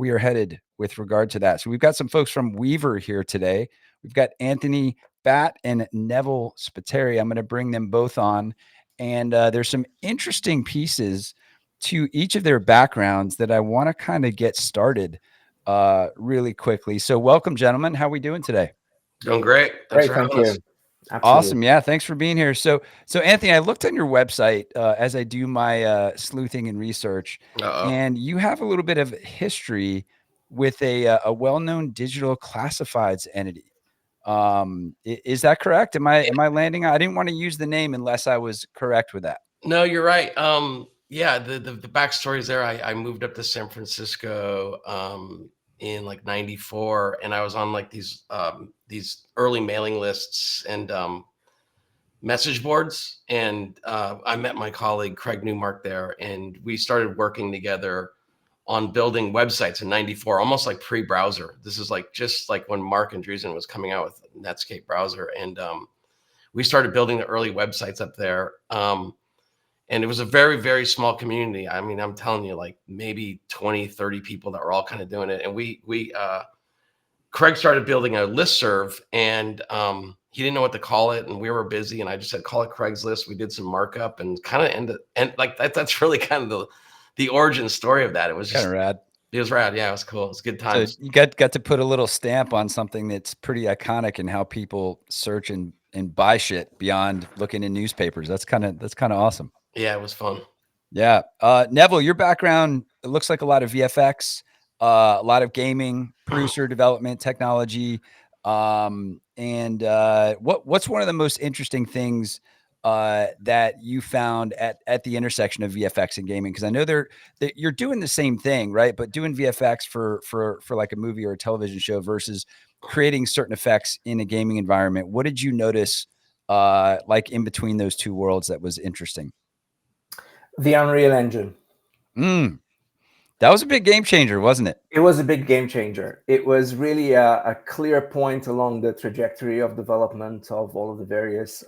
we are headed with regard to that. So we've got some folks from Wevr here today. We've got Anthony Batt and Neville Spiteri. I'm going to bring them both on. And there's some interesting pieces to each of their backgrounds that I want to kind of get started really quickly. So welcome, gentlemen. How are we doing today? Doing great. Thanks for having us. Absolutely. Awesome. Yeah. Thanks for being here. So Anthony, I looked on your website as I do my sleuthing and research, and you have a little bit of history with a well-known digital classifieds entity. Is that correct? Am I landing? I didn't want to use the name unless I was correct with that. No, you're right. Yeah, the backstory is there. I moved up to San Francisco in like '94, and I was on like these early mailing lists and message boards, and I met my colleague Craig Newmark there, and we started working together on building websites in '94, almost like pre-browser. This is like just like when Mark Andreessen was coming out with Netscape browser, and we started building the early websites up there. And it was a very, very small community. I mean, I'm telling you, like maybe 20, 30 people that were all kind of doing it. And Craig started building a listserv, and he didn't know what to call it. And we were busy, and I just said, call it Craigslist. We did some markup and kind of ended. And like that's really kind of the origin story of that. It was just kind of rad. It was rad. Yeah, it was cool. It was good times. So you got to put a little stamp on something that's pretty iconic in how people search and buy shit beyond looking in newspapers. That's kind of awesome. Yeah, it was fun. Yeah. Neville, your background, it looks like a lot of VFX, a lot of gaming, producer development, technology. And what's one of the most interesting things that you found at the intersection of VFX and gaming? Because I know that you're doing the same thing, right? But doing VFX for like a movie or a television show versus creating certain effects in a gaming environment. What did you notice like in between those two worlds that was interesting? The Unreal Engine. That was a big game changer, wasn't it? It was a big game changer. It was really a clear point along the trajectory of development of all of the various,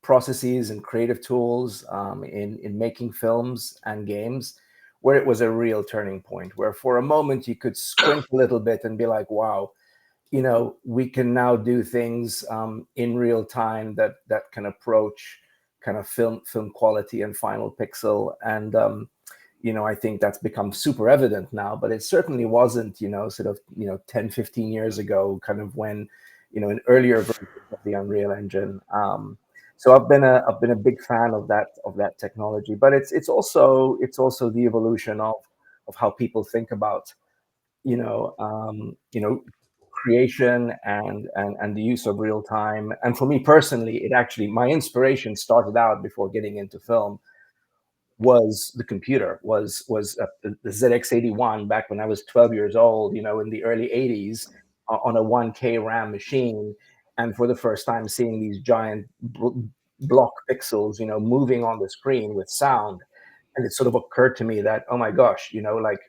processes and creative tools in making films and games, where it was a real turning point, where for a moment you could squint a little bit and be like, wow, we can now do things in real time that can approach kind of film quality and final pixel. And I think that's become super evident now, but it certainly wasn't, sort of 10, 15 years ago, kind of when an earlier version of the Unreal Engine. So I've been a big fan of that technology, but it's also the evolution of how people think about creation and the use of real time. And for me personally, my inspiration started out before getting into film was the computer, was the ZX81 back when I was 12 years old, in the early 80s, on a 1K RAM machine. And for the first time seeing these giant block pixels, moving on the screen with sound. And it sort of occurred to me that, oh my gosh, like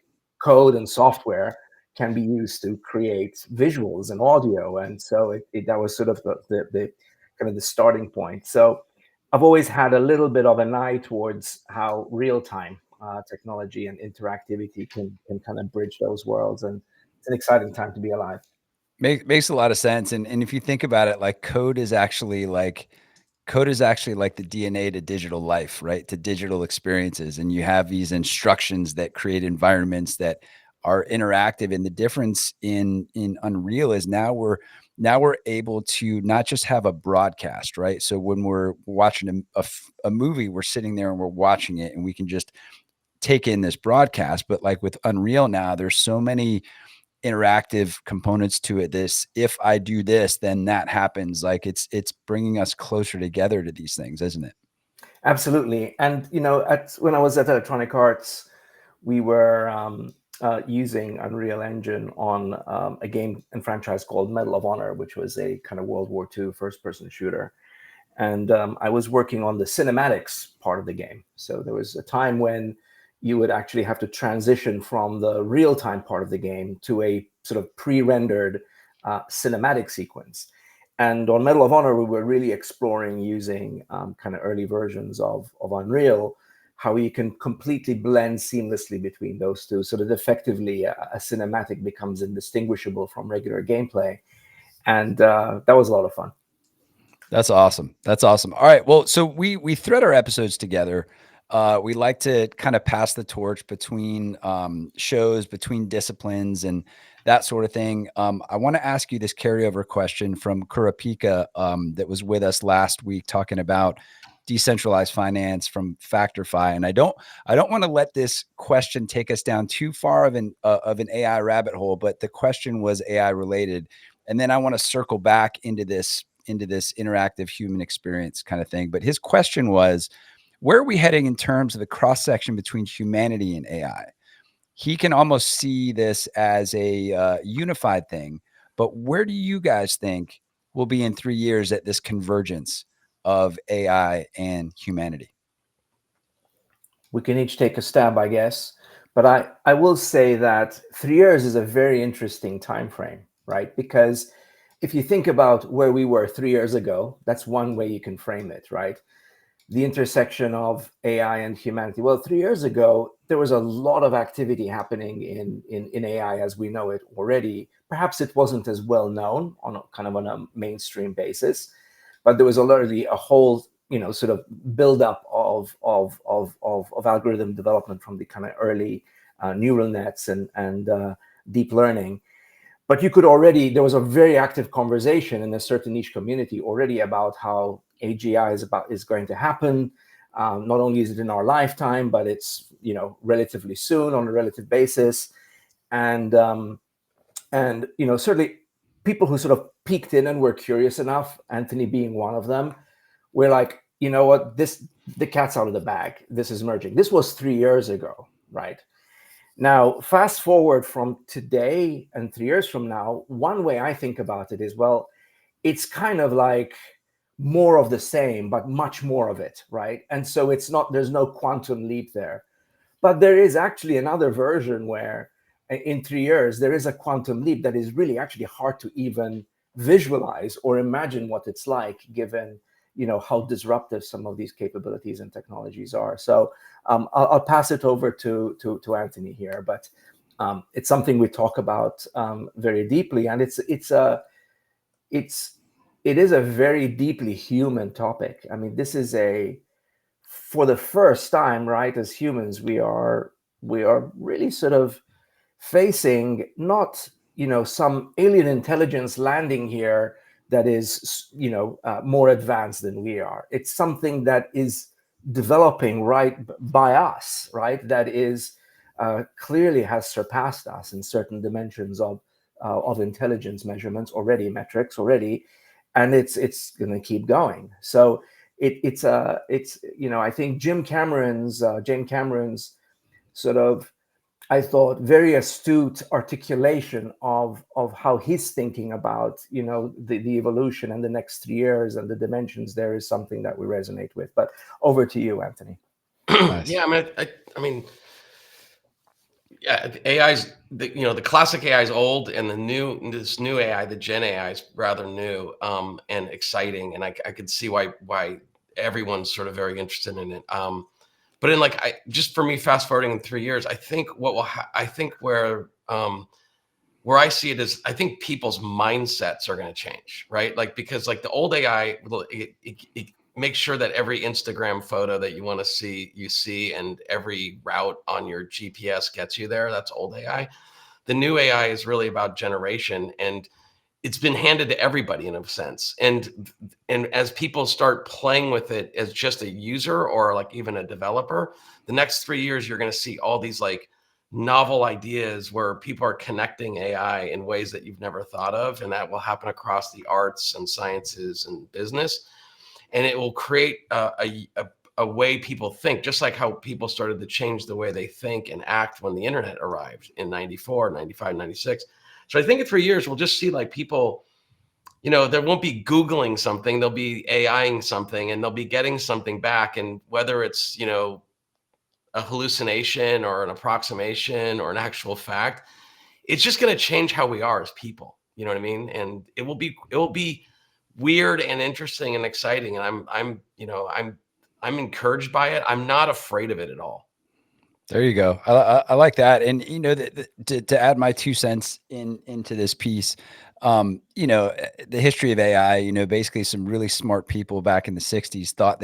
code and software can be used to create visuals and audio. And so that was sort of the kind of the starting point. So I've always had a little bit of an eye towards how real-time technology and interactivity can kind of bridge those worlds. And it's an exciting time to be alive. Makes a lot of sense. And if you think about it, like code is actually like the DNA to digital life, right? To digital experiences. And you have these instructions that create environments that are interactive. And the difference in Unreal is now we're able to not just have a broadcast, right? So when we're watching a movie, we're sitting there and we're watching it and we can just take in this broadcast. But like with Unreal now, there's so many interactive components to it. If I do this, then that happens. Like it's bringing us closer together to these things, isn't it? Absolutely. And, when I was at Electronic Arts, we were using Unreal Engine on a game and franchise called Medal of Honor, which was a kind of World War II first-person shooter. And I was working on the cinematics part of the game. So there was a time when you would actually have to transition from the real-time part of the game to a sort of pre-rendered cinematic sequence. And on Medal of Honor, we were really exploring using kind of early versions of Unreal how you can completely blend seamlessly between those two, so that effectively a cinematic becomes indistinguishable from regular gameplay. And that was a lot of fun. That's awesome. That's awesome. All right. Well, so we thread our episodes together. We like to kind of pass the torch between shows, between disciplines, and that sort of thing. I want to ask you this carryover question from Kurapika that was with us last week, talking about decentralized finance from Factorfy. And I don't want to let this question take us down too far of an AI rabbit hole, but the question was AI related, and then I want to circle back into this interactive human experience kind of thing. But his question was, where are we heading in terms of the cross section between humanity and AI? He can almost see this as a unified thing, but where do you guys think we'll be in 3 years at this convergence of AI and humanity? We can each take a stab, I guess. But I will say that 3 years is a very interesting time frame, right? Because if you think about where we were 3 years ago, that's one way you can frame it, right? The intersection of AI and humanity. Well, 3 years ago, there was a lot of activity happening in AI as we know it already. Perhaps it wasn't as well known on a mainstream basis, but there was already a whole sort of build up of algorithm development from the kind of early neural nets and deep learning. But there was a very active conversation in a certain niche community already about how AGI is going to happen. Not only is it in our lifetime, but it's relatively soon on a relative basis, and certainly people who sort of peeked in and were curious enough, Anthony being one of them, we're like, you know what, the cat's out of the bag. This is merging. This was 3 years ago, right? Now, fast forward from today and 3 years from now, one way I think about it is, well, it's kind of like more of the same, but much more of it, right? And so there's no quantum leap there. But there is actually another version where in 3 years, there is a quantum leap that is really actually hard to even visualize or imagine what it's like, given how disruptive some of these capabilities and technologies are. So I'll pass it over to Anthony here, but it's something we talk about very deeply, and it is a very deeply human topic. I mean, this is for the first time, right? As humans, we are really sort of facing not some alien intelligence landing here that is more advanced than we are. It's something that is developing right by us, right? That is clearly has surpassed us in certain dimensions of intelligence measurements already, metrics already, and it's going to keep going. So it's I think James Cameron's sort of, I thought, very astute articulation of how he's thinking about the evolution and the next 3 years and the dimensions there is something that we resonate with. But over to you, Anthony. Nice. Yeah, I mean, yeah, the classic AI is old, and this new AI, the Gen AI, is rather new and exciting, and I could see why everyone's sort of very interested in it. But in just for me, fast forwarding in 3 years, I think where I see it is, I think people's mindsets are going to change, right? Because the old AI, it makes sure that every Instagram photo that you want to see, you see, and every route on your GPS gets you there. That's old AI. The new AI is really about generation, and it's been handed to everybody in a sense. And as people start playing with it as just a user or even a developer, the next 3 years, you're going to see all these novel ideas where people are connecting AI in ways that you've never thought of. And that will happen across the arts and sciences and business. And it will create a way people think, just like how people started to change the way they think and act when the internet arrived in 94, 95, 96. So I think in 3 years, we'll just see people, there won't be Googling something, they'll be AIing something, and they'll be getting something back. And whether it's, a hallucination or an approximation or an actual fact, it's just going to change how we are as people. You know what I mean? And it will be weird and interesting and exciting. And I'm encouraged by it. I'm not afraid of it at all. There you go. I like that. And, you know, to add my 2 cents into this piece, you know, the history of AI, you know, basically some really smart people back in the 60s thought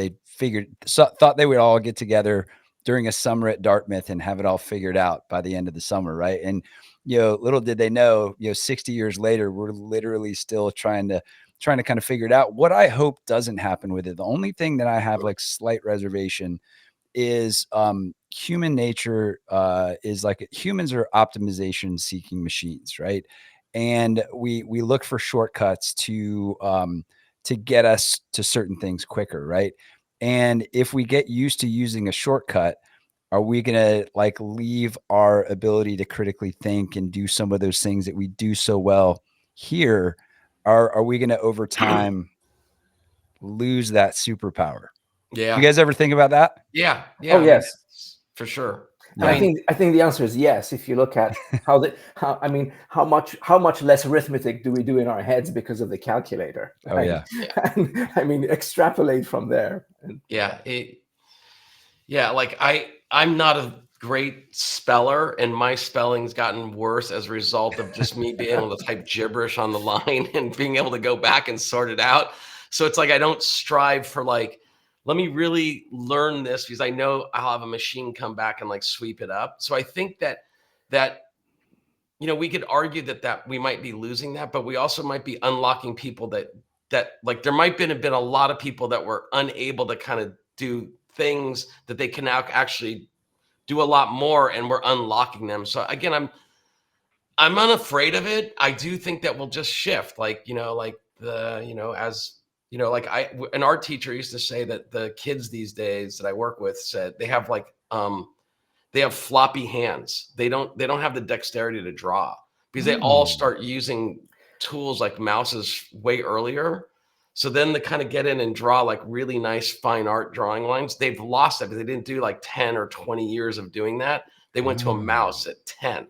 thought they would all get together during a summer at Dartmouth and have it all figured out by the end of the summer. Right. And, you know, little did they know, you know, 60 years later, we're literally still trying to kind of figure it out. What I hope doesn't happen with it. The only thing that I have like slight reservation is human nature is like humans are optimization seeking machines, right? And we look for shortcuts to get us to certain things quicker, right? And if we get used to using a shortcut, are we going to like leave our ability to critically think and do some of those things that we do so well here? Are we going to over time lose that superpower? Yeah. You guys ever think about that? Yeah. Yeah. Oh, I mean, yes. for sure. And I I mean, think the answer is yes. If you look at how much less arithmetic do we do in our heads because of the calculator? Oh, Right? yeah. And, I mean, extrapolate from there. yeah. Like I'm not a great speller, and my spelling's gotten worse as a result of just me being able to type gibberish on the line and being able to go back and sort it out. So it's like I don't strive for like, let me really learn this because I know I'll have a machine come back and like sweep it up. So I think that you know, we could argue that we might be losing that, but we also might be unlocking people that like there might have been a lot of people that were unable to kind of do things that they can now actually do a lot more, and we're unlocking them. So again, I'm unafraid of it. I do think that we'll just shift, like, you know, like as you know, like an art teacher used to say that the kids these days that I work with said they have like they have floppy hands. They don't have the dexterity to draw because they all start using tools like mouses way earlier. So then to kind of get in and draw like really nice fine art drawing lines, they've lost that because they didn't do like 10 or 20 years of doing that. They went to a mouse at 10.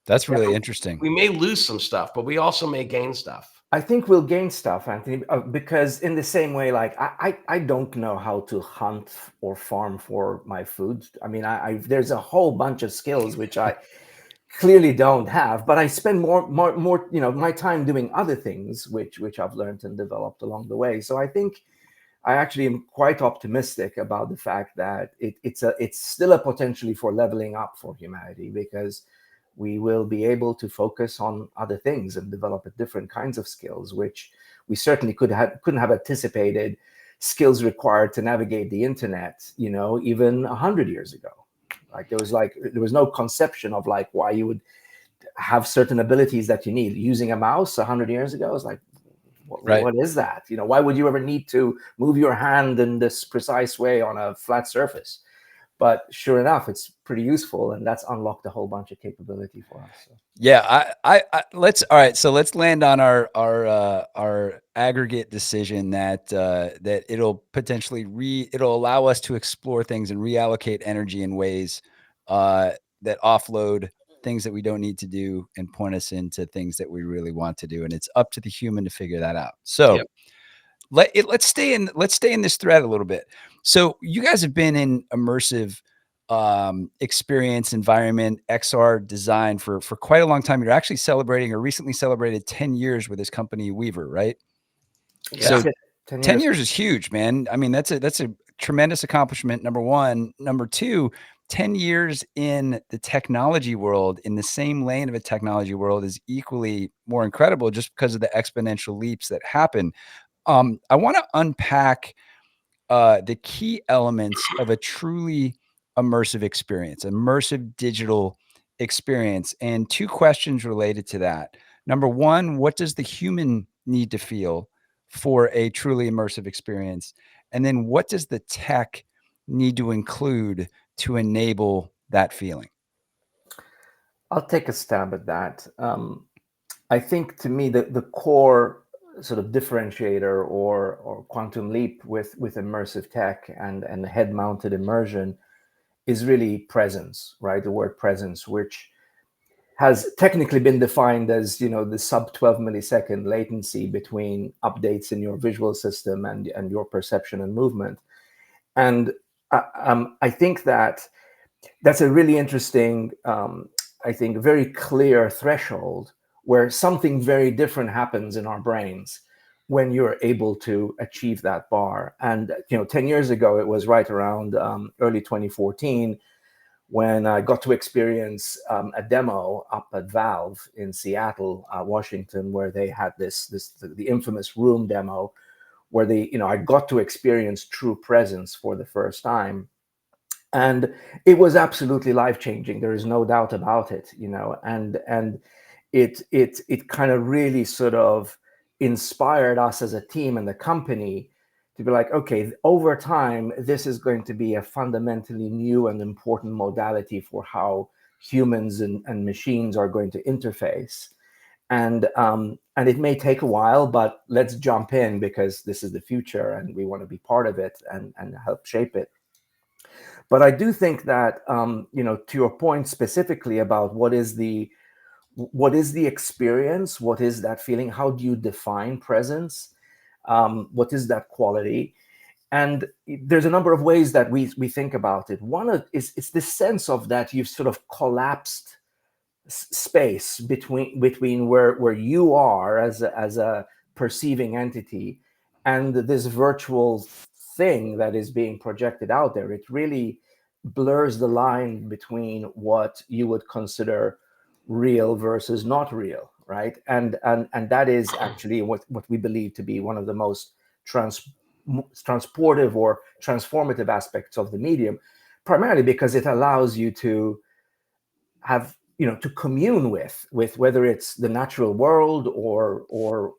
That's really Yeah. interesting. We may lose some stuff, but we also may gain stuff. I think we'll gain stuff, Anthony, because in the same way, like I don't know how to hunt or farm for my food. I mean, there's a whole bunch of skills which I clearly don't have, but I spend more, you know, my time doing other things which I've learned and developed along the way. So I think I actually am quite optimistic about the fact that it's still a potentially for leveling up for humanity, because we will be able to focus on other things and develop different kinds of skills, which we certainly couldn't have anticipated skills required to navigate the internet, you know, even 100 years ago. Like there was no conception of like why you would have certain abilities that you need. Using a mouse 100 years ago is like, what is that? You know, why would you ever need to move your hand in this precise way on a flat surface? But sure enough, it's pretty useful, and that's unlocked a whole bunch of capability for us. So. Yeah, all right. So let's land on our aggregate decision that that it'll potentially it'll allow us to explore things and reallocate energy in ways that offload things that we don't need to do and point us into things that we really want to do. And it's up to the human to figure that out. So let's stay in this thread a little bit. So you guys have been in immersive experience environment XR design for quite a long time. You're actually celebrating or recently celebrated 10 years with this company Wevr, right? Yeah. So 10 years is huge, man. I mean, that's a tremendous accomplishment. Number one. Number two, 10 years in the technology world, in the same lane of a technology world, is equally more incredible just because of the exponential leaps that happen. I want to unpack the key elements of a truly immersive experience, immersive digital experience, and two questions related to that. Number one, what does the human need to feel for a truly immersive experience? And then what does the tech need to include to enable that feeling? I'll take a stab at that. I think to me the core sort of differentiator or quantum leap with immersive tech and head mounted immersion is really presence, right? The word presence, which has technically been defined as, you know, the sub 12 millisecond latency between updates in your visual system and your perception and movement. And I think that's a really interesting, I think, very clear threshold where something very different happens in our brains when you're able to achieve that bar. And 10 years ago, it was right around early 2014 when I got to experience a demo up at Valve in Seattle, Washington, where they had the infamous room demo, where I got to experience true presence for the first time. And it was absolutely life-changing. There is no doubt about it, and it kind of really sort of inspired us as a team and the company to be like, okay, over time, this is going to be a fundamentally new and important modality for how humans and machines are going to interface. And it may take a while, but let's jump in because this is the future and we want to be part of it and help shape it. But I do think that, to your point specifically about what is the experience, what is that feeling, how do you define presence, what is that quality? And there's a number of ways that we think about it. One is it's this sense of that you've sort of collapsed space between where you are as a perceiving entity and this virtual thing that is being projected out there. It really blurs the line between what you would consider real versus not real, right? And that is actually what we believe to be one of the most transportive or transformative aspects of the medium, primarily because it allows you to have to commune with whether it's the natural world or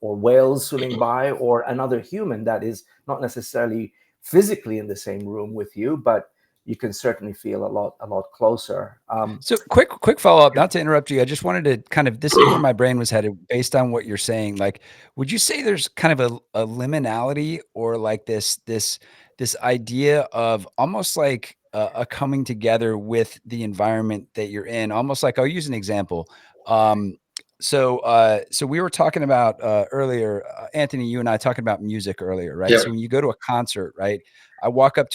whales swimming by or another human that is not necessarily physically in the same room with you, but you can certainly feel a lot closer. So quick follow up, not to interrupt you. I just wanted to kind of, this is where my brain was headed based on what you're saying. Like, would you say there's kind of a liminality or like this idea of almost like a coming together with the environment that you're in? Almost like, I'll use an example. So we were talking about earlier, Anthony, you and I talking about music earlier, right? Yep. So when you go to a concert, right? I walk up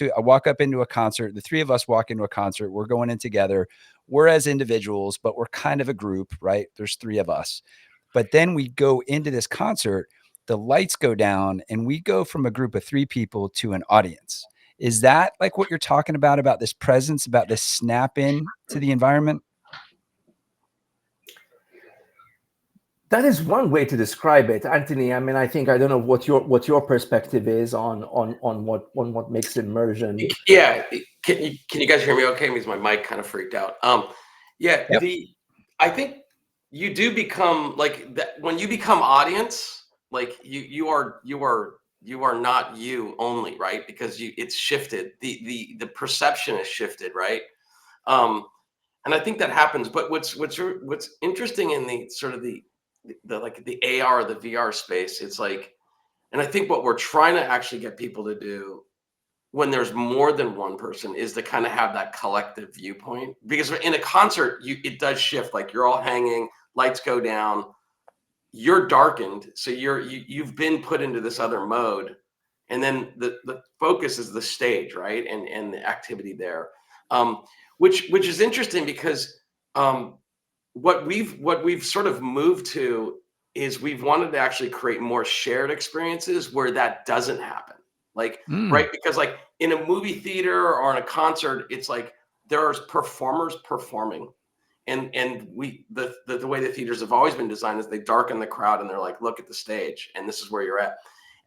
into a concert. The three of us walk into a concert. We're going in together. We're as individuals, but we're kind of a group, right? There's three of us. But then we go into this concert, the lights go down, and we go from a group of three people to an audience. Is that like what you're talking about this presence, about this snap in to the environment? That is one way to describe it, Anthony. I mean, I don't know what your perspective is on what makes immersion. Yeah, can you guys hear me okay? Because my mic kind of freaked out. Yeah, Yep. I think you do become like that when you become audience, like you are not you only, right? Because it's shifted. The perception is shifted, right? And I think that happens. But what's interesting in the sort of the like the AR or the VR space, it's like, and I think what we're trying to actually get people to do when there's more than one person is to kind of have that collective viewpoint, because in a concert it does shift. Like you're all hanging, lights go down, you're darkened, so you've been put into this other mode, and then the focus is the stage, right? And the activity there, which is interesting because what we've sort of moved to is we've wanted to actually create more shared experiences where that doesn't happen. Like, right? Because like in a movie theater or in a concert, it's like there's performers performing. And the way the theaters have always been designed is they darken the crowd and they're like, look at the stage, and this is where you're at.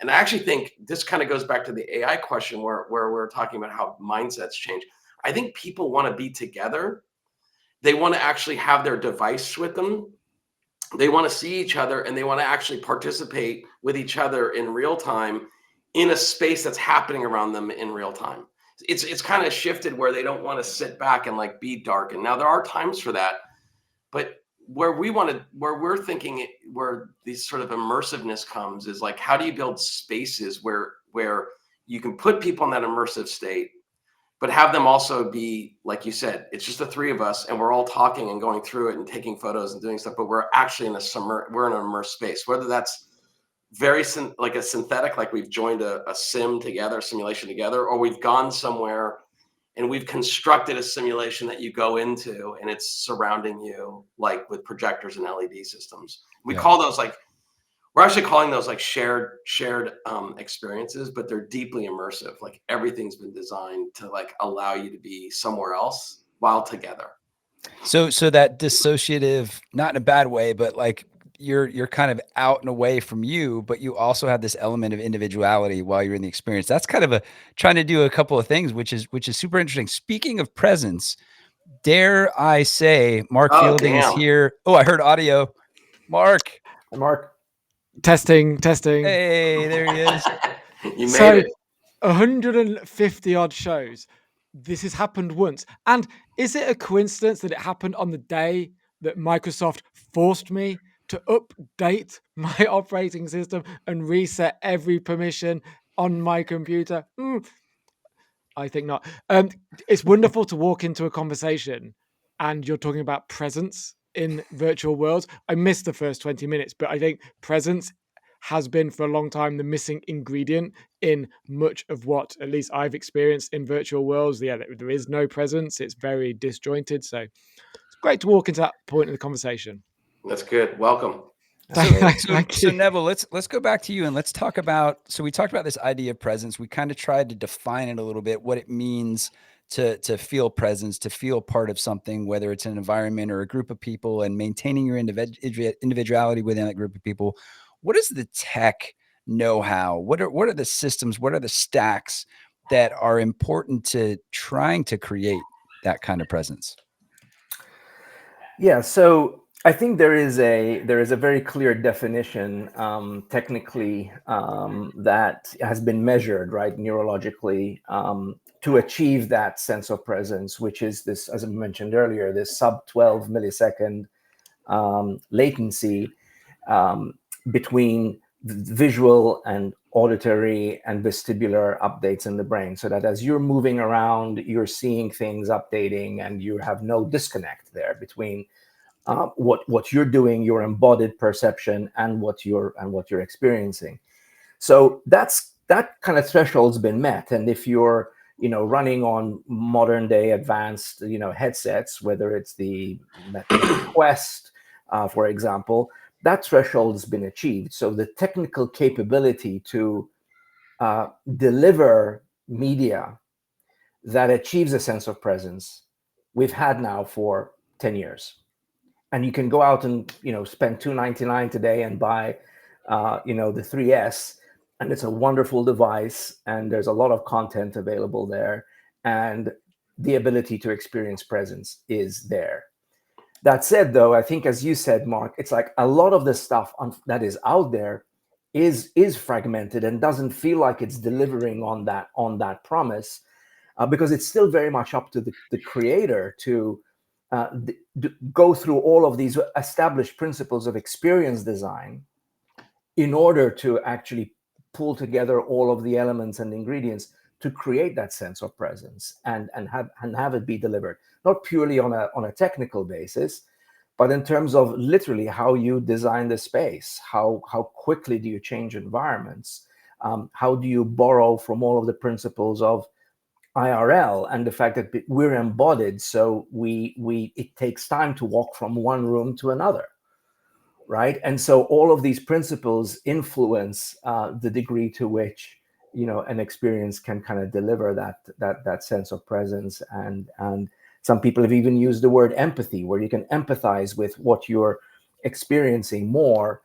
And I actually think this kind of goes back to the AI question where we're talking about how mindsets change. I think people want to be together. They want to actually have their device with them. They want to see each other and they want to actually participate with each other in real time in a space that's happening around them in real time. It's kind of shifted where they don't want to sit back and like be dark. And now there are times for that, but where we're thinking where this sort of immersiveness comes is like, how do you build spaces where you can put people in that immersive state, but have them also be, like you said, it's just the three of us and we're all talking and going through it and taking photos and doing stuff, but we're actually we're in an immersed space, whether that's very like a synthetic, like we've joined a sim together, simulation together, or we've gone somewhere and we've constructed a simulation that you go into and it's surrounding you, like with projectors and LED systems. We call those like, we're actually calling those like shared experiences, but they're deeply immersive. Like everything's been designed to like allow you to be somewhere else while together. So that dissociative, not in a bad way, but like you're kind of out and away from you, but you also have this element of individuality while you're in the experience. That's kind of trying to do a couple of things, which is super interesting. Speaking of presence, dare I say, Mark Fielding is here. Oh, I heard audio. Mark. Mark. Testing. Hey, there he is. You made it. 150 odd shows. This has happened once. And is it a coincidence that it happened on the day that Microsoft forced me to update my operating system and reset every permission on my computer? I think not. It's wonderful to walk into a conversation and you're talking about presence in virtual worlds. I missed the first 20 minutes, but I think presence has been for a long time the missing ingredient in much of what at least I've experienced in virtual worlds. Yeah, there is no presence. It's very disjointed. So it's great to walk into that point in the conversation. That's good. Welcome. So Neville, let's go back to you and let's talk about, so we talked about this idea of presence. We kind of tried to define it a little bit, what it means to feel presence, to feel part of something, whether it's an environment or a group of people, and maintaining your individuality within that group of people. What is the tech know-how? What are the systems? What are the stacks that are important to trying to create that kind of presence? Yeah, so I think there is a very clear definition technically that has been measured, right, neurologically, to achieve that sense of presence, which is this, as I mentioned earlier, this sub 12 millisecond latency between visual and auditory and vestibular updates in the brain, so that as you're moving around, you're seeing things updating and you have no disconnect there between what you're doing, your embodied perception, and what you're experiencing. So that kind of threshold's been met. And if you're running on modern day advanced headsets, whether it's the Meta Quest, for example, that threshold has been achieved. So the technical capability to deliver media that achieves a sense of presence, we've had now for 10 years. And you can go out and spend $299 today and buy the 3S, and it's a wonderful device, and there's a lot of content available there, and the ability to experience presence is there. That said, though, I think, as you said, Mark, it's like a lot of the stuff that is out there is fragmented and doesn't feel like it's delivering on that promise, because it's still very much up to the creator to go through all of these established principles of experience design in order to actually pull together all of the elements and ingredients to create that sense of presence and have it be delivered, not purely on a technical basis, but in terms of literally how you design the space, how quickly do you change environments, how do you borrow from all of the principles of IRL and the fact that we're embodied, so it takes time to walk from one room to another, right? And so all of these principles influence the degree to which an experience can kind of deliver that sense of presence. And some people have even used the word empathy, where you can empathize with what you're experiencing more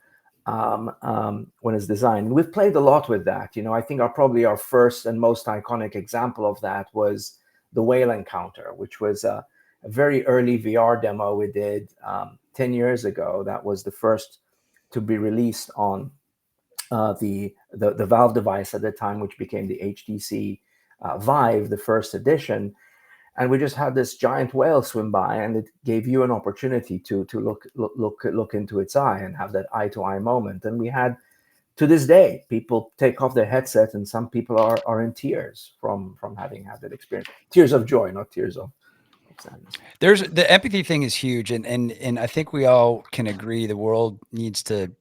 when it's designed. And we've played a lot with that. I think probably our first and most iconic example of that was the whale encounter, which was a very early VR demo we did 10 years ago. That was the first to be released on the Valve device at the time, which became the HTC Vive, the first edition. And we just had this giant whale swim by, and it gave you an opportunity to look into its eye and have that eye-to-eye moment. And we had, to this day, people take off their headset, and some people are in tears from having had that experience. Tears of joy, not tears of sadness. There's the empathy thing is huge, and I think we all can agree the world needs to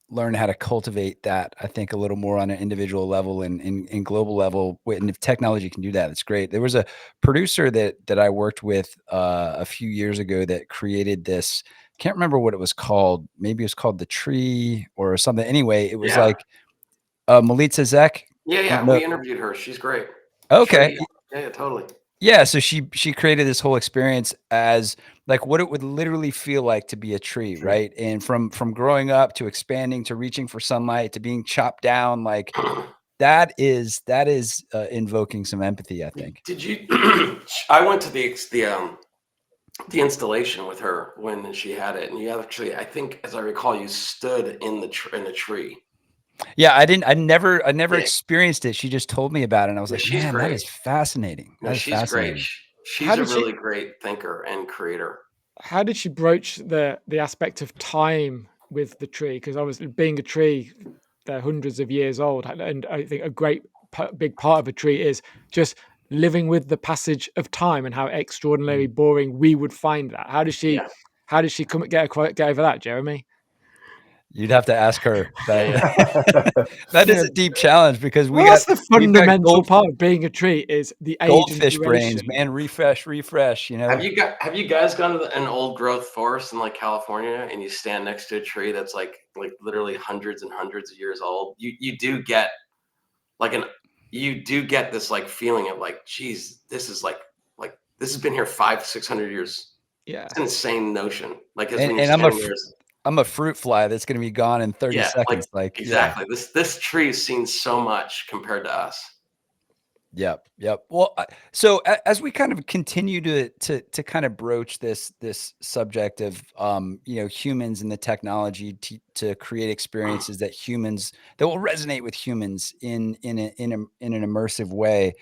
learn how to cultivate that, I think, a little more on an individual level and in global level. And if technology can do that, it's great. There was a producer that I worked with a few years ago that created this. Can't remember what it was called. Maybe it was called The Tree or something. Anyway, it was Yeah. like Melitza Zek. Yeah, I yeah. don't know. We interviewed her. She's great. Okay. Tree. Yeah, totally. Yeah, so she created this whole experience as like what it would literally feel like to be a tree, right? And from growing up to expanding to reaching for sunlight to being chopped down, like that is invoking some empathy, I think. Did you? I went to the installation with her when she had it, and you actually, I think, as I recall, you stood in the tree. Yeah, I never Yeah. experienced it. She just told me about it, and I was Yeah, like, she's man, that great. is fascinating. No, That is she's great. fascinating. She's a really great thinker and creator. How did she broach the aspect of time with the tree? Because obviously, being a tree, they're hundreds of years old, and I think a big part of a tree is just living with the passage of time and how extraordinarily boring we would find that. How does she? Yeah. How does she get over that, Jeremy? You'd have to ask her. Yeah, That is Yeah. a deep challenge because Well, that's the we've got fundamental part of being a tree is the age and goldfish brains, duration. man. Refresh, you know. Have you guys gone to an old growth forest in like California and you stand next to a tree that's like literally hundreds and hundreds of years old? You do get this like feeling of like, geez, this is like this has been here 500-600 years. Yeah. It's an insane notion. Like, as when you're And standing there, I'm a fruit fly that's going to be gone in 30 yeah, seconds. Like, exactly. This tree has seen so much compared to us. Yep. Well, so as we kind of continue to kind of broach this subject of humans and the technology to create experiences that will resonate with humans in an immersive way.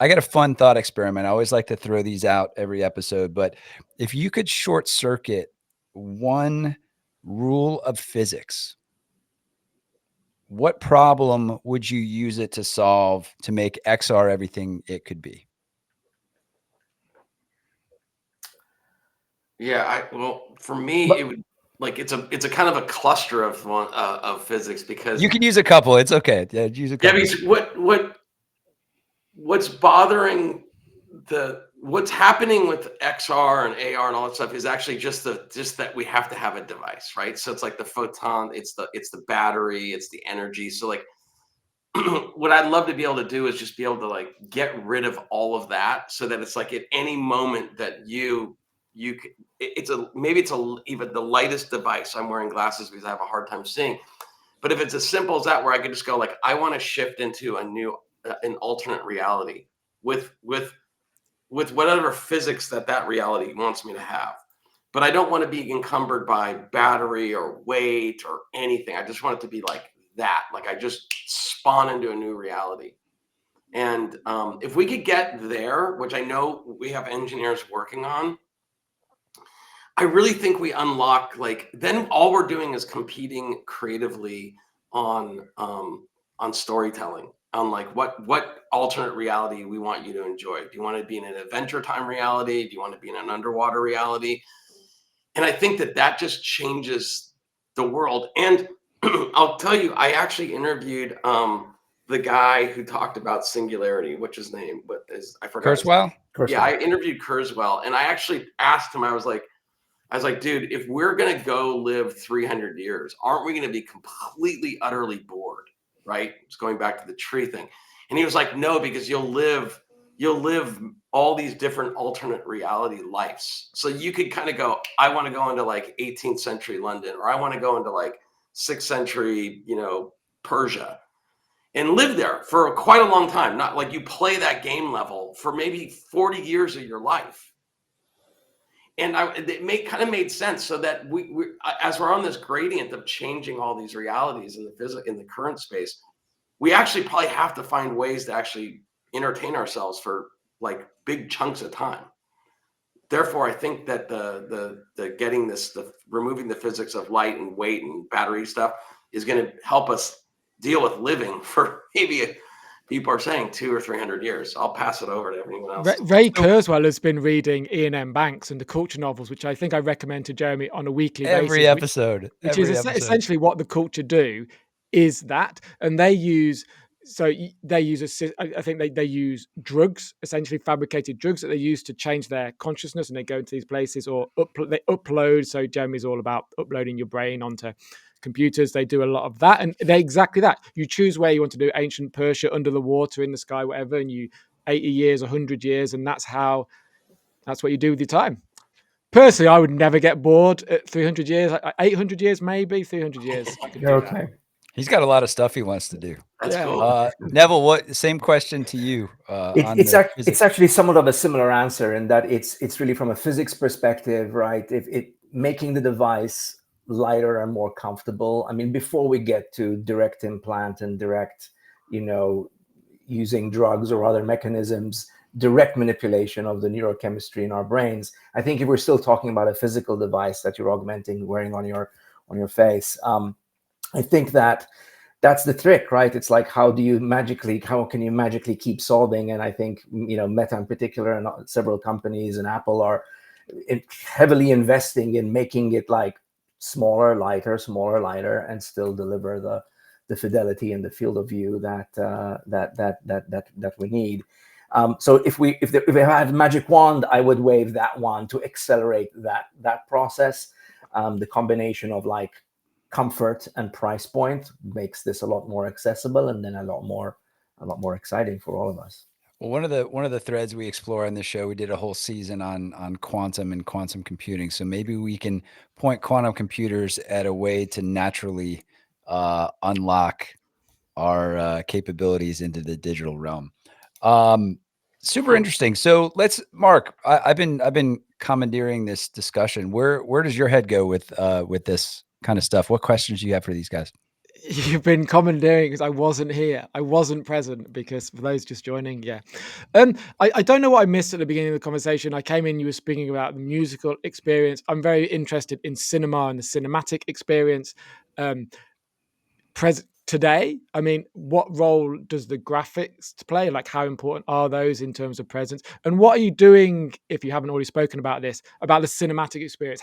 I got a fun thought experiment. I always like to throw these out every episode, but if you could short circuit one rule of physics, what problem would you use it to solve to make XR everything it could be? Yeah, well, for me, it would it's a kind of a cluster of physics because You can use a couple. It's okay. Yeah, use a couple. because what's bothering what's happening with XR and AR and all that stuff is actually just that we have to have a device, right? So it's like the photon, it's the battery, it's the energy. So like what I'd love to be able to do is just be able to like get rid of all of that so that it's like at any moment that maybe it's even the lightest device. I'm wearing glasses because I have a hard time seeing. But if it's as simple as that, where I could just go like, I want to shift into an alternate reality with whatever physics that reality wants me to have. But I don't want to be encumbered by battery or weight or anything. I just want it to be like that. Like I just spawn into a new reality. And if we could get there, which I know we have engineers working on, I really think we unlock then all we're doing is competing creatively on storytelling, on like what alternate reality we want you to enjoy. Do you want to be in an Adventure Time reality? Do you want to be in an underwater reality? And I think that just changes the world. And I'll tell you, I actually interviewed the guy who talked about singularity. What's his name? I forgot. Kurzweil? Yeah, I interviewed Kurzweil, and I actually asked him. I was like, dude, if we're gonna go live 300 years, aren't we gonna be completely, utterly bored? Right? It's going back to the tree thing. And he was like, no, because you'll live all these different alternate reality lives. So you could kind of go, I want to go into like 18th century London, or I want to go into like 6th century, Persia, and live there for quite a long time. Not like you play that game level for maybe 40 years of your life. And it kind of made sense, so that we as we're on this gradient of changing all these realities in the current space, we actually probably have to find ways to actually entertain ourselves for like big chunks of time. Therefore, I think that the removing the physics of light and weight and battery stuff is going to help us deal with living for maybe People are saying 200 or 300 years. I'll pass it over to everyone else. Ray Kurzweil has been reading Ian M. Banks and the culture novels, which I think I recommend to Jeremy on a weekly Every basis, episode. which Every is episode. essentially what the culture do is that, and they use I think they use drugs, essentially fabricated drugs that they use to change their consciousness, and they go into these places or they upload. So Jeremy's all about uploading your brain onto computers. They do a lot of that, and they're exactly that. You choose where you want to do ancient Persia, under the water, in the sky, whatever, and you 80 years, 100 years, and that's what you do with your time. Personally, I would never get bored at 300 years, 800 years, maybe 300 years. I could do Okay. that. He's got a lot of stuff he wants to do. That's Yeah. cool. Neville, same question to you. It's actually somewhat of a similar answer in that it's really from a physics perspective, right? If it making the device lighter and more comfortable. I mean, before we get to direct implant and direct, using drugs or other mechanisms, direct manipulation of the neurochemistry in our brains, I think if we're still talking about a physical device that you're augmenting, wearing on your face, I think that's the trick, right? It's like, how can you magically keep solving? And I think, Meta in particular and several companies and Apple are heavily investing in making it like smaller, lighter, and still deliver the fidelity and the field of view that we need. So if I had a magic wand, I would wave that wand to accelerate that process. The combination of like comfort and price point makes this a lot more accessible, and then a lot more exciting for all of us. Well, one of the threads we explore on this show, we did a whole season on quantum and quantum computing. So maybe we can point quantum computers at a way to naturally unlock our capabilities into the digital realm. Super interesting. So Mark, I've been commandeering this discussion. Where does your head go with this kind of stuff? What questions do you have for these guys? You've been commandeering because I wasn't here. I wasn't present, because for those just joining, yeah. I don't know what I missed at the beginning of the conversation. I came in, you were speaking about the musical experience. I'm very interested in cinema and the cinematic experience. Today, I mean, what role does the graphics play? Like, how important are those in terms of presence? And what are you doing, if you haven't already spoken about this, about the cinematic experience?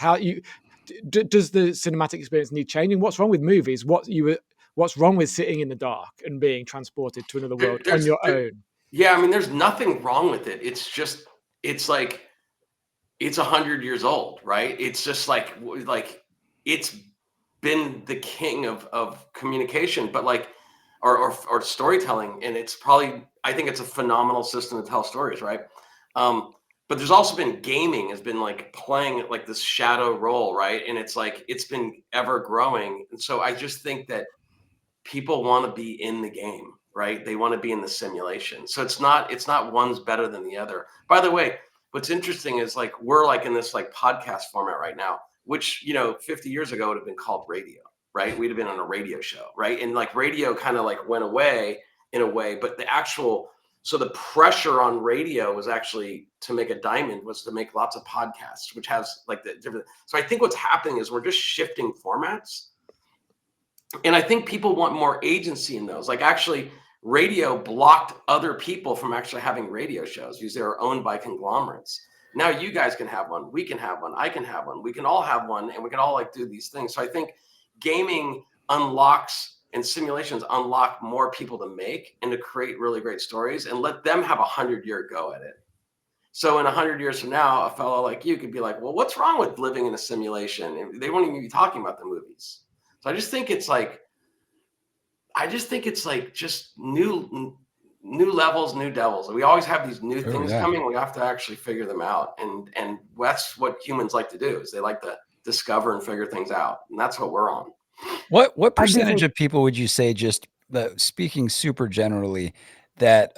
Does the cinematic experience need changing? What's wrong with movies? What's wrong with sitting in the dark and being transported to another world on your own? Yeah, I mean, there's nothing wrong with it. It's like it's 100 years old, right? It's just like it's been the king of communication, but like or storytelling, and I think it's a phenomenal system to tell stories, right? But there's also been gaming has been like playing like this shadow role, right? And it's like it's been ever growing, and so I just think that people want to be in the game, right? They want to be in the simulation. So it's not one's better than the other. By the way, what's interesting is like we're like in this like podcast format right now, which 50 years ago would have been called radio, right? We'd have been on a radio show, right? And like radio kind of like went away in a way, but so the pressure on radio was actually to make a diamond was to make lots of podcasts, which has like the different. So I think what's happening is we're just shifting formats. And I think people want more agency in those. Like actually radio blocked other people from actually having radio shows because they were owned by conglomerates. Now you guys can have one, we can have one, I can have one, we can all have one, and we can all like do these things. So I think gaming unlocks and simulations unlock more people to make and to create really great stories and let them have 100-year go at it. So in 100 years from now, a fellow like you could be like, well, what's wrong with living in a simulation? And they won't even be talking about the movies. So I just think it's like just new levels, new devils. We always have these new things coming. We have to actually figure them out. And that's what humans like to do is they like to discover and figure things out. And that's what we're on. What percentage of people would you say, just speaking super generally, that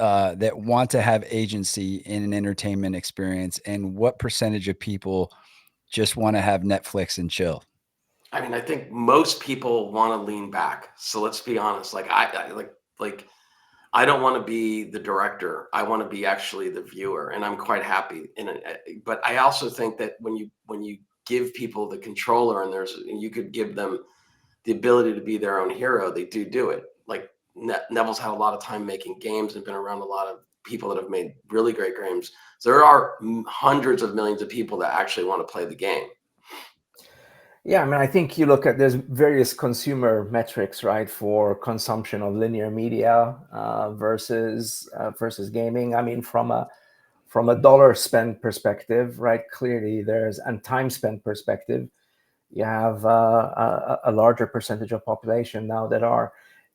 want to have agency in an entertainment experience, and what percentage of people just want to have Netflix and chill? I mean, I think most people want to lean back. So let's be honest. Like I don't want to be the director. I want to be actually the viewer, and I'm quite happy in it. But I also think that when you give people the controller and you could give them the ability to be their own hero, they do it. Like Neville's had a lot of time making games and been around a lot of people that have made really great games. So there are hundreds of millions of people that actually want to play the game. Yeah, I mean, I think you look at, there's various consumer metrics, right, for consumption of linear media versus gaming. I mean, from a dollar spend perspective, right, clearly and time spent perspective, you have a larger percentage of population now that are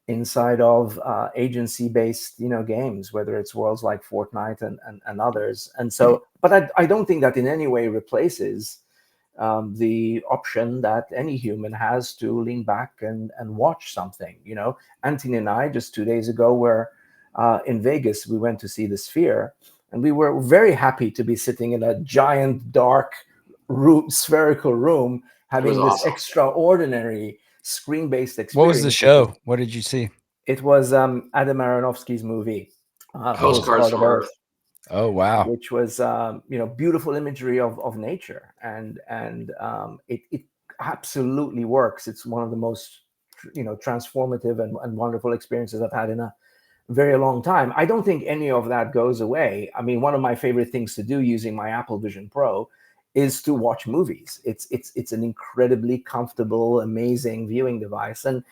inside of agency-based, games, whether it's worlds like Fortnite and others. And so, but I don't think that in any way replaces the option that any human has to lean back and watch something. Anthony and I just 2 days ago were in Vegas. We went to see the Sphere, and we were very happy to be sitting in a giant, dark, spherical room, having this awesome. extraordinary screen-based experience. What was the show? What did you see? It was Adam Aronofsky's movie, Postcards from Earth. Oh, wow. Which was beautiful imagery of nature, and it absolutely works. It's one of the most transformative and wonderful experiences I've had in a very long time. I don't think any of that goes away. I mean, one of my favorite things to do using my Apple Vision Pro is to watch movies. It's an incredibly comfortable, amazing viewing device, and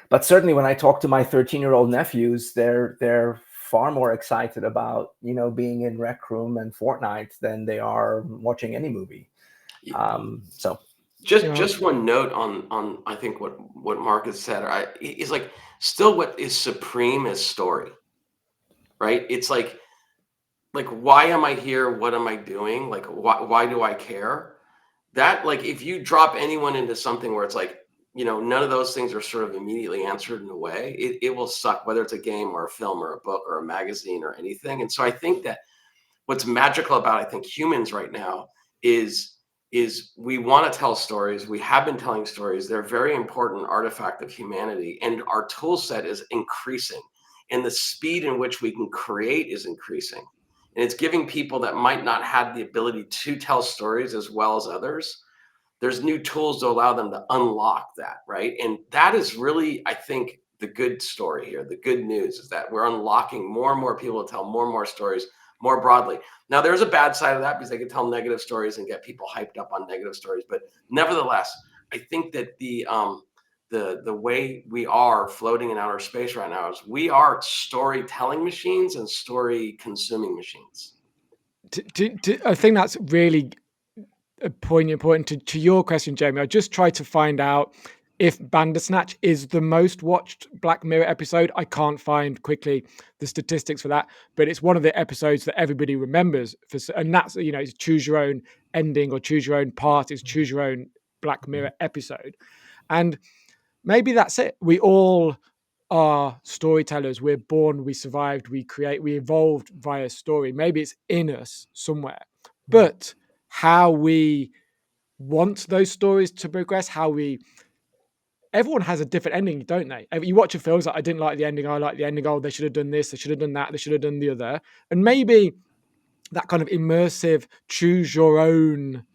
but certainly when I talk to my 13-year-old nephews, they're far more excited about being in Rec Room and Fortnite than they are watching any movie. So just one note on I think what Mark has said is like, still what is supreme is story, right? It's like why am I here? What am I doing? Like why do I care? That, like, if you drop anyone into something where it's like, none of those things are sort of immediately answered in a way, it will suck, whether it's a game or a film or a book or a magazine or anything. And so I think that what's magical about, I think, humans right now is we want to tell stories. We have been telling stories. They're a very important artifact of humanity. And our tool set is increasing. And the speed in which we can create is increasing. And it's giving people that might not have the ability to tell stories as well as others, there's new tools to allow them to unlock that, right? And that is really, I think, the good story here. The good news is that we're unlocking more and more people to tell more and more stories more broadly. Now, there's a bad side of that because they can tell negative stories and get people hyped up on negative stories. But nevertheless, I think that the way we are floating in outer space right now is we are storytelling machines and story consuming machines. I think that's really a point important to your question, Jamie. I just tried to find out if Bandersnatch is the most watched Black Mirror episode. I can't find quickly the statistics for that, but it's one of the episodes that everybody remembers. And that's, it's choose your own ending or choose your own part. It's choose your own Black Mirror episode. And maybe that's it. We all are storytellers. We're born, we survived, we create, we evolved via story. Maybe it's in us somewhere. But how we want those stories to progress, everyone has a different ending, don't they? You watch a film, it's like, I didn't like the ending, I like the ending, oh, they should have done this, they should have done that, they should have done the other. And maybe that kind of immersive, choose your own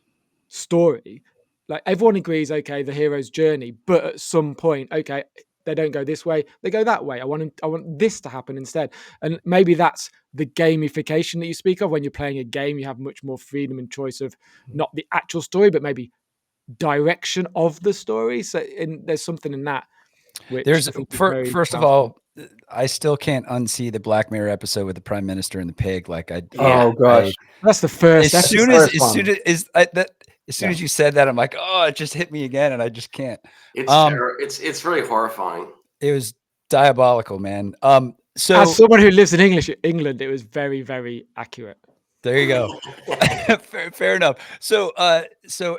story, like everyone agrees, okay, the hero's journey, but at some point, okay, they don't go this way, they go that way. I want this to happen instead. And maybe that's the gamification that you speak of. When you're playing a game, you have much more freedom and choice of not the actual story, but maybe direction of the story. So there's something in that. Which there's I think first of all, I still can't unsee the Black Mirror episode with the Prime Minister and the pig. Like oh gosh, that's the first. As soon as you said that, I'm like, oh, it just hit me again, and I just can't. It's really horrifying. It was diabolical, man. So as someone who lives in England, it was very, very accurate. There you go. Fair enough. So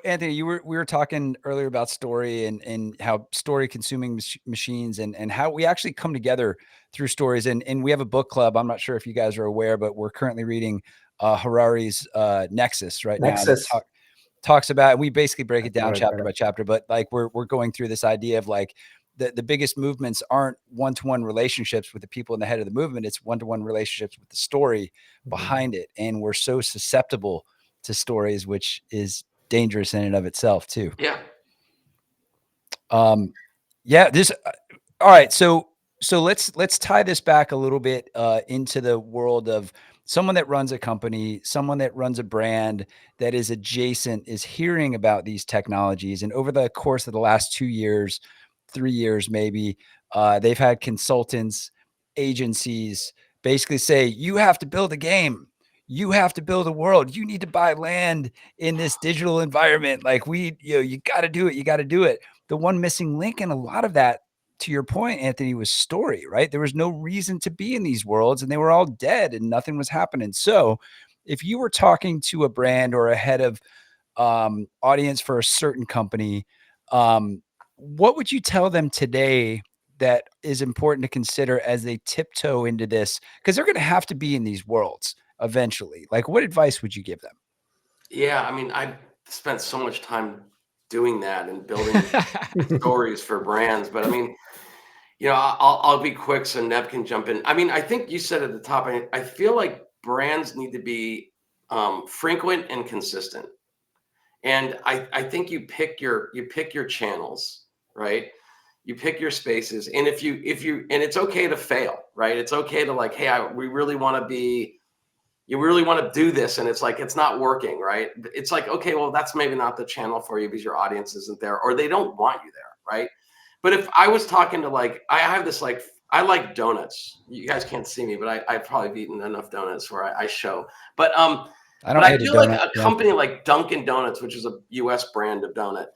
Anthony, we were talking earlier about story and how story consuming machines and how we actually come together through stories. And we have a book club. I'm not sure if you guys are aware, but we're currently reading Harari's Nexus right now. Talks about, and we basically break it down chapter by chapter, but like we're going through this idea of like the biggest movements aren't one-to-one relationships with the people in the head of the movement. It's one-to-one relationships with the story behind it. And we're so susceptible to stories, which is dangerous in and of itself too. Yeah. Yeah, this all right, so let's tie this back a little bit into the world of someone that runs a company, someone that runs a brand that is adjacent, is hearing about these technologies, and over the course of the last 2 years, 3 years maybe, they've had consultants, agencies basically say, "You have to build a game. You have to build a world. You need to buy land in this digital environment. Like you gotta do it. You gotta do it." The one missing link in a lot of that, to your point, Anthony, was story, right? There was no reason to be in these worlds and they were all dead and nothing was happening. So if you were talking to a brand or a head of audience for a certain company, what would you tell them today that is important to consider as they tiptoe into this? Because they're going to have to be in these worlds eventually. Like, what advice would you give them? Yeah, I mean, I spent so much time doing that and building stories for brands, but I mean, I'll be quick so Nev can jump in. I mean, I think you said at the top, I feel like brands need to be frequent and consistent. And I think you pick your channels, right? You pick your spaces. And if you and it's okay to fail, right? It's okay to like, hey, we really want to be, you really want to do this and it's like it's not working, right? It's like, okay, well, that's maybe not the channel for you because your audience isn't there or they don't want you there, right? But if I was talking to like, I have this like, I like donuts. You guys can't see me, but I've probably eaten enough donuts where I show. But I but don't I hate a feel like donut. a Yeah. company like Dunkin' Donuts, which is a US brand of donut,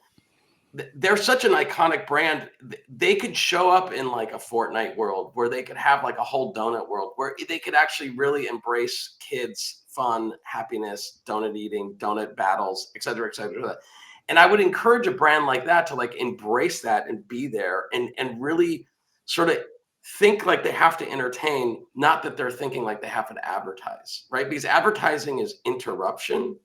they're such an iconic brand. They could show up in like a Fortnite world where they could have like a whole donut world where they could actually really embrace kids, fun, happiness, donut eating, donut battles, et cetera, et cetera. And I would encourage a brand like that to like embrace that and be there and really sort of think like they have to entertain, not that they're thinking like they have to advertise, right? Because advertising is interruption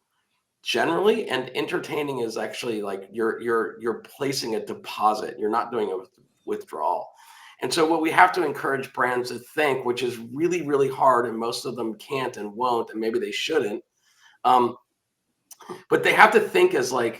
generally, and entertaining is actually like you're placing a deposit. You're not doing a withdrawal. And so what we have to encourage brands to think, which is really, really hard, and most of them can't and won't, and maybe they shouldn't, um, but they have to think as a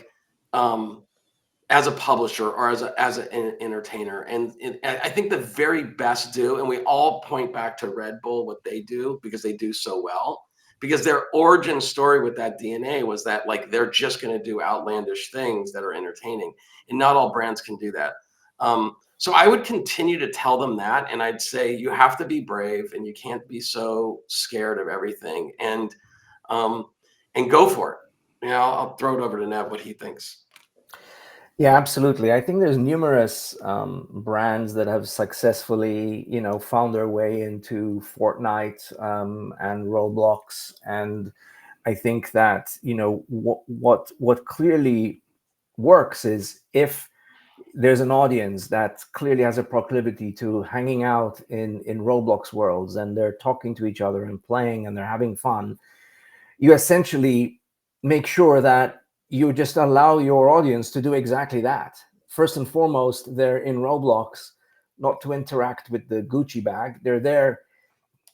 publisher or as an entertainer. And I think the very best do, and we all point back to Red Bull, what they do, because they do so well, because their origin story with that DNA was that like they're just going to do outlandish things that are entertaining, and not all brands can do that. So I would continue to tell them that, and I'd say you have to be brave and you can't be so scared of everything, um, and go for it. I'll throw it over to Nev what he thinks. Yeah, absolutely. I think there's numerous brands that have successfully, found their way into Fortnite and Roblox, and I think that what clearly works is if there's an audience that clearly has a proclivity to hanging out in Roblox worlds and they're talking to each other and playing and they're having fun, you essentially make sure that you just allow your audience to do exactly that. First and foremost, they're in Roblox not to interact with the Gucci bag. They're there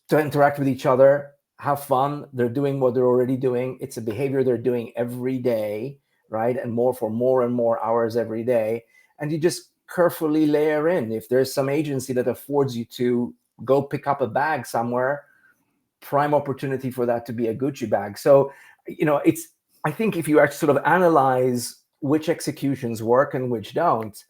to interact with each other, have fun. They're doing what they're already doing. It's a behavior they're doing every day, right? And more for more and more hours every day. And you just carefully layer in. If there's some agency that affords you to go pick up a bag somewhere, prime opportunity for that to be a Gucci bag. So, I think if you actually sort of analyze which executions work and which don't,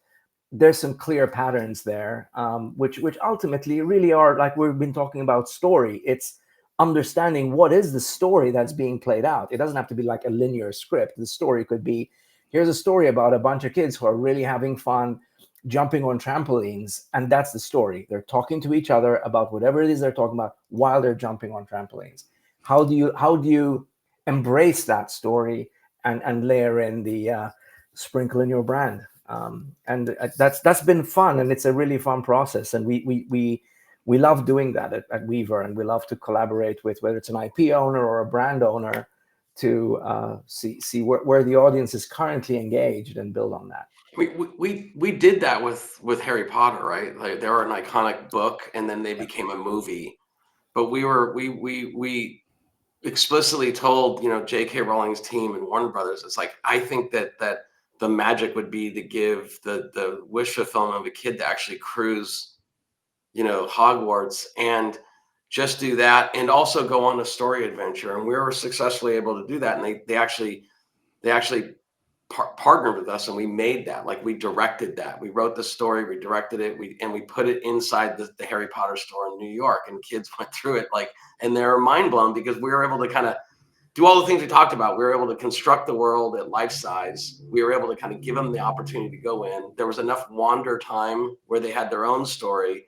there's some clear patterns there, which ultimately really are, like we've been talking about, story. It's understanding what is the story that's being played out. It doesn't have to be like a linear script. The story could be, here's a story about a bunch of kids who are really having fun jumping on trampolines, and that's the story. They're talking to each other about whatever it is they're talking about while they're jumping on trampolines. How do you embrace that story and layer in the sprinkle in your brand? And that's been fun, and it's a really fun process, and we love doing that at Wevr, and we love to collaborate with whether it's an IP owner or a brand owner to see where the audience is currently engaged and build on that. We did that with Harry Potter, right? Like they were an iconic book, and then they became a movie. But we explicitly told J.K. Rowling's team and Warner Brothers, it's like, I think that the magic would be to give the wish fulfillment of a kid to actually cruise, Hogwarts and just do that, and also go on a story adventure. And we were successfully able to do that. And they actually partnered with us, and we made that. Like, we directed that. We wrote the story, we directed it, we put it inside the Harry Potter store in New York, and kids went through it and they're mind blown, because we were able to kind of do all the things we talked about. We were able to construct the world at life size. We were able to kind of give them the opportunity to go in. There was enough wander time where they had their own story,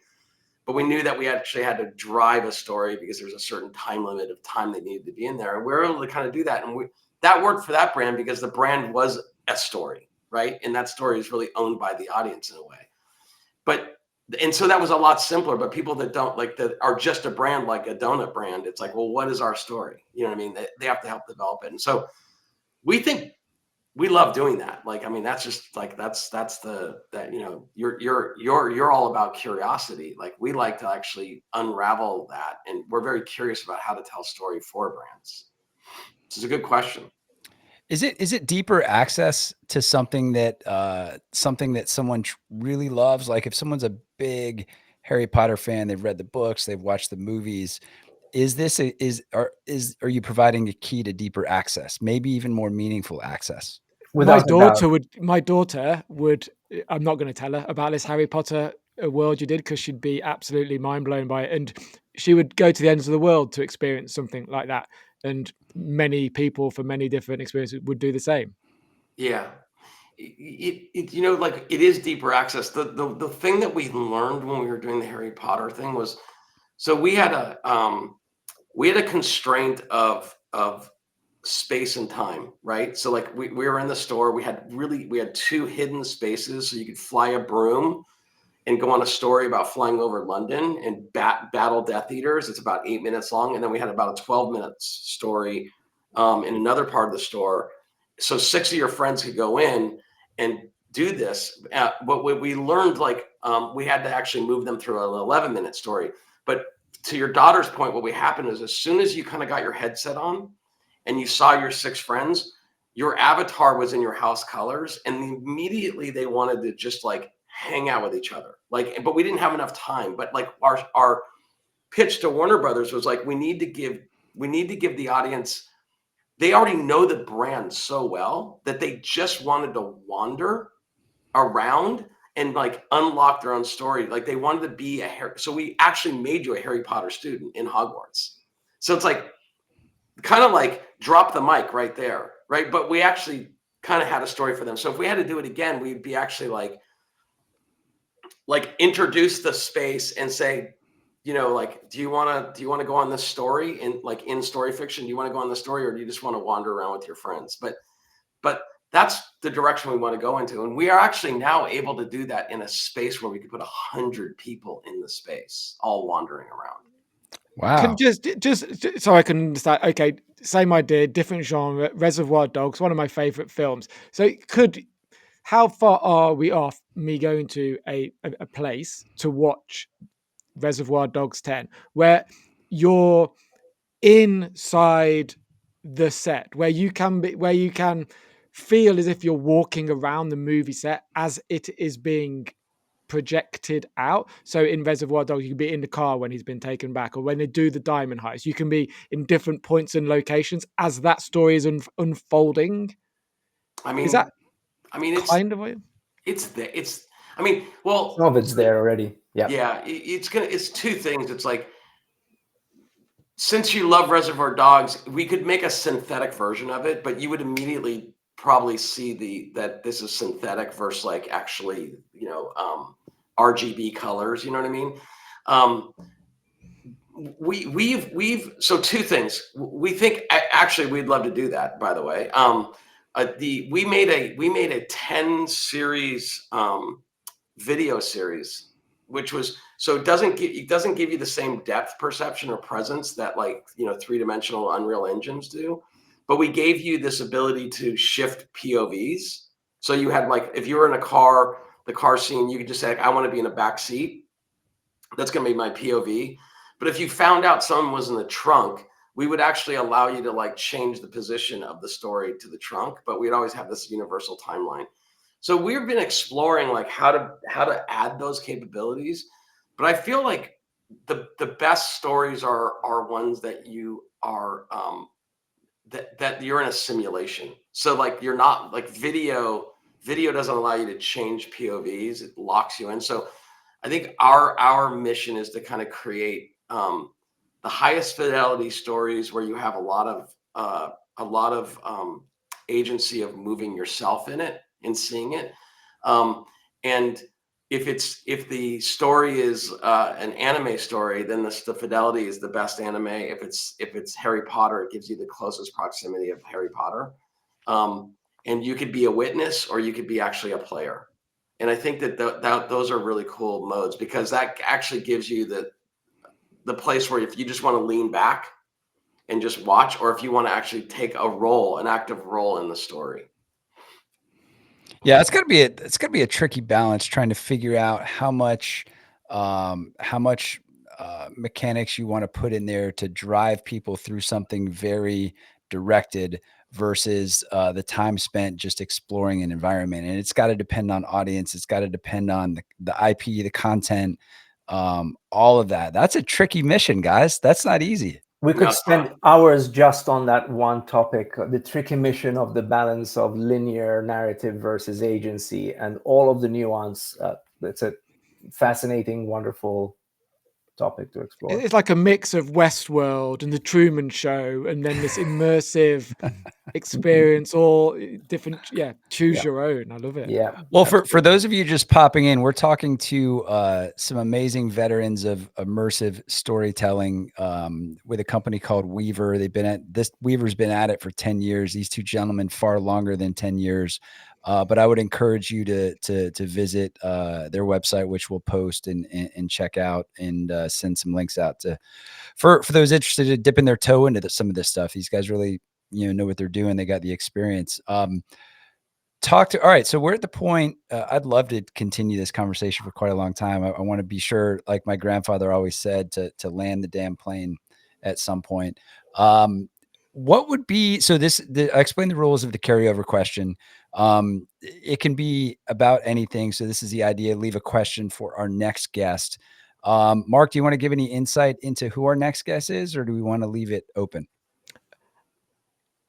but we knew that we actually had to drive a story because there's a certain time limit of time they needed to be in there. And we were able to kind of do that. And that worked for that brand because the brand was a story, right? And that story is really owned by the audience in a way. And so that was a lot simpler. But people that don't that are just a brand, like a donut brand, it's like, well, what is our story? You know what I mean? They have to help develop it. And so we think we love doing that. That's just you're all about curiosity. Like, we like to actually unravel that, and we're very curious about how to tell story for brands. This is a good question. Is it deeper access to something that someone really loves? Like, if someone's a big Harry Potter fan, they've read the books, they've watched the movies, are you providing a key to deeper access, maybe even more meaningful access? Without My daughter would, I'm not going to tell her about this Harry Potter world you did, because she'd be absolutely mind blown by it. And she would go to the ends of the world to experience something like that. And many people from many different experiences would do the same. Yeah. It is deeper access. The thing that we learned when we were doing the Harry Potter thing was, so we had a constraint of space and time, right? So like we were in the store, we had 2 hidden spaces, so you could fly a broom and go on a story about flying over London and battle Death Eaters. It's about 8 minutes long. And then we had about a 12-minute story in another part of the store. So 6 of your friends could go in and do this. But we learned, we had to actually move them through an 11-minute story. But to your daughter's point, what happened is, as soon as you kind of got your headset on and you saw your 6 friends, your avatar was in your house colors, and immediately they wanted to just hang out with each other. But we didn't have enough time. But our pitch to Warner Brothers was we need to give the audience, they already know the brand so well that they just wanted to wander around and unlock their own story. They wanted to be so we actually made you a Harry Potter student in Hogwarts. So it's kind of drop the mic right there, right? But we actually kind of had a story for them. So if we had to do it again, we'd be actually introduce the space and say, do you want to go on this story in story fiction? Do you want to go on the story, or do you just want to wander around with your friends? But that's the direction we want to go into. And we are actually now able to do that in a space where we could put 100 people in the space, all wandering around. Wow. Just so I can understand. Okay, same idea, different genre. Reservoir Dogs, one of my favorite films. So how far are we off me going to a place to watch Reservoir Dogs 10, where you're inside the set, where you can feel as if you're walking around the movie set as it is being projected out? So in Reservoir Dogs, you can be in the car when he's been taken back, or when they do the diamond heist, you can be in different points and locations as that story is unfolding. Is that it's kind of what it's there. Well, some of it's there already. Yeah, it's 2 things. It's since you love Reservoir Dogs, we could make a synthetic version of it, but you would immediately probably see that this is synthetic versus actually, RGB colors. You know what I mean? We've so 2 things. We think actually we'd love to do that, by the way. We made a 10 series video series, which was, so it doesn't give you the same depth perception or presence that 3-dimensional Unreal engines do, but we gave you this ability to shift POVs. So you had if you were in a car, the car scene, you could just say, I want to be in a back seat. That's going to be my POV. But if you found out someone was in the trunk, we would actually allow you to like change the position of the story to the trunk, but we'd always have this universal timeline. So we've been exploring like how to add those capabilities, but I feel like the best stories are ones that you are that you're in a simulation. So like you're not like video doesn't allow you to change POVs. It locks you in. So I think our mission is to kind of create the highest fidelity stories where you have a lot of agency of moving yourself in it and seeing it. And if the story is an anime story, then the fidelity is the best anime. If it's Harry Potter, it gives you the closest proximity of Harry Potter. And you could be a witness or you could be actually a player. And I think that those are really cool modes, because that actually gives you the place where if you just want to lean back and just watch, or if you want to actually take an active role in the story. Yeah, it's gotta be a tricky balance trying to figure out how much mechanics you want to put in there to drive people through something very directed versus the time spent just exploring an environment. And it's got to depend on audience. It's got to depend on the IP, the content, all of that. That's a tricky mission, guys. That's not easy. We could spend hours just on that one topic, the tricky mission of the balance of linear narrative versus agency and all of the nuance. It's a fascinating, wonderful topic to explore. It's like a mix of Westworld and the Truman Show, and then this immersive experience, all different. Yeah, choose your own. I love it. Yeah. Well, for those of you just popping in, we're talking to some amazing veterans of immersive storytelling with a company called Wevr. Wevr's been at it for 10 years. These two gentlemen far longer than 10 years. But I would encourage you to visit their website, which we'll post and check out, and send some links out for those interested in dipping their toe into some of this stuff. These guys really know what they're doing. They got the experience. All right. So we're at the point. I'd love to continue this conversation for quite a long time. I want to be sure, like my grandfather always said, to land the damn plane at some point. What would be, I explained the rules of the carryover question. It can be about anything. So this is the idea. Leave a question for our next guest. Mark, do you want to give any insight into who our next guest is, or do we want to leave it open?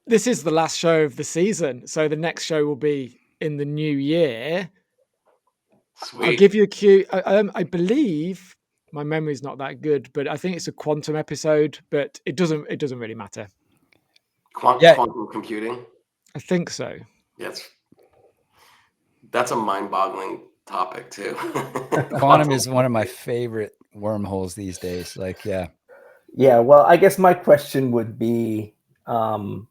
This is the last show of the season, so the next show will be in the new year. Sweet. I'll give you a cue. I believe my memory's not that good, but I think it's a quantum episode, but it doesn't really matter. Quantum computing? I think so. Yes. That's a mind-boggling topic too. Quantum is one of my favorite wormholes these days. Like, yeah. Yeah. Well, I guess my question would be, how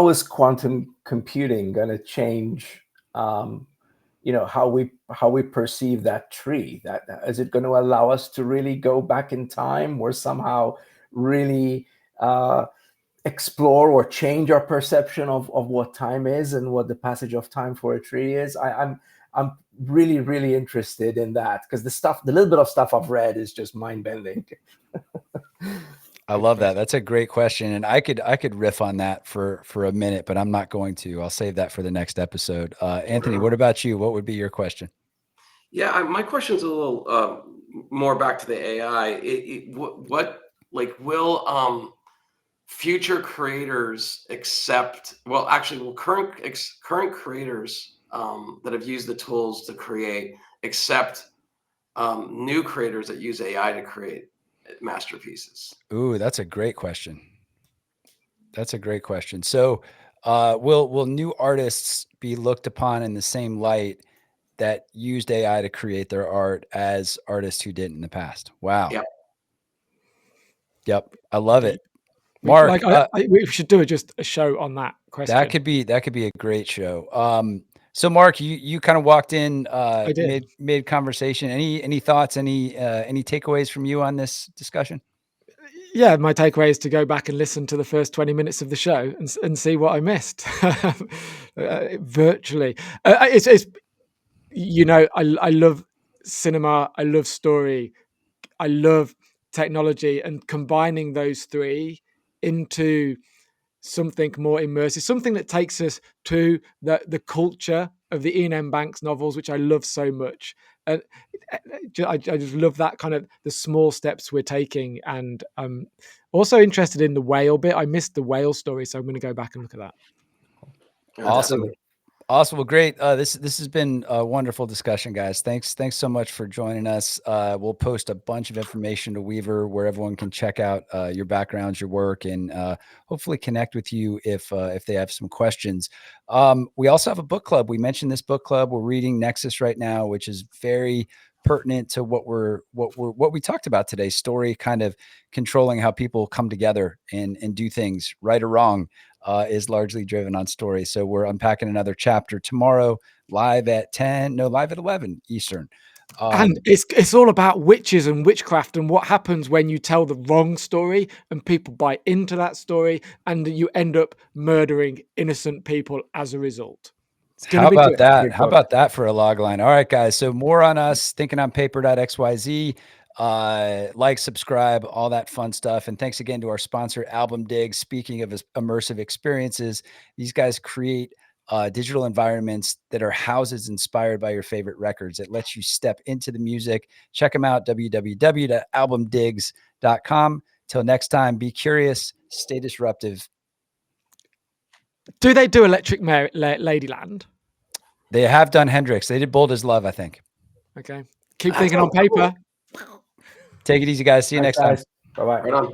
is quantum computing going to change, how we perceive that tree? That is it going to allow us to really go back in time, or somehow really explore or change our perception of what time is and what the passage of time for a tree is? I'm really, really interested in that, because the little bit of stuff I've read is just mind-bending. I love that. That's a great question. And I could riff on that for a minute, but I'm not going to. I'll save that for the next episode. Anthony, what about you? What would be your question? Yeah, my question's a little more back to the AI. Will future creators accept? Well, actually, will current creators that have used the tools to create accept new creators that use AI to create masterpieces? Ooh, that's a great question. So, will new artists be looked upon in the same light that used AI to create their art as artists who didn't in the past? Wow. Yep. I love it. Mark, we should do just a show on that question. That could be a great show. So Mark, you kind of walked in mid conversation. Any thoughts, any takeaways from you on this discussion? Yeah, my takeaway is to go back and listen to the first 20 minutes of the show and see what I missed virtually. It's I love cinema. I love story. I love technology and combining those three into something more immersive, something that takes us to the culture of the Ian M. Banks novels, which I love so much. And I just love that kind of the small steps we're taking. And I'm also interested in the whale bit. I missed the whale story, so I'm going to go back and look at that. Awesome. Definitely. Awesome. Well, great. This has been a wonderful discussion, guys. Thanks so much for joining us. We'll post a bunch of information to Wevr where everyone can check out your backgrounds, your work, and hopefully connect with you if they have some questions. We also have a book club. We mentioned this book club. We're reading Nexus right now, which is very pertinent to what we talked about today. Story kind of controlling how people come together and do things, right or wrong. Is largely driven on story. So we're unpacking another chapter tomorrow, live at 11 Eastern. And it's all about witches and witchcraft and what happens when you tell the wrong story and people buy into that story and you end up murdering innocent people as a result. How about that? Great How book. about that for a log line? All right, guys. So more on us, thinkingonpaper.xyz. Like, subscribe, all that fun stuff. And thanks again to our sponsor, Album Dig. Speaking of immersive experiences, these guys create digital environments that are houses inspired by your favorite records. It lets you step into the music. Check them out, www.albumdigs.com. Till next time, be curious, stay disruptive. Do they do Electric Ladyland? They have done Hendrix. They did Bold as Love, I think. Okay. Keep thinking on paper. Take it easy, guys. See you next time. Bye-bye. Right on.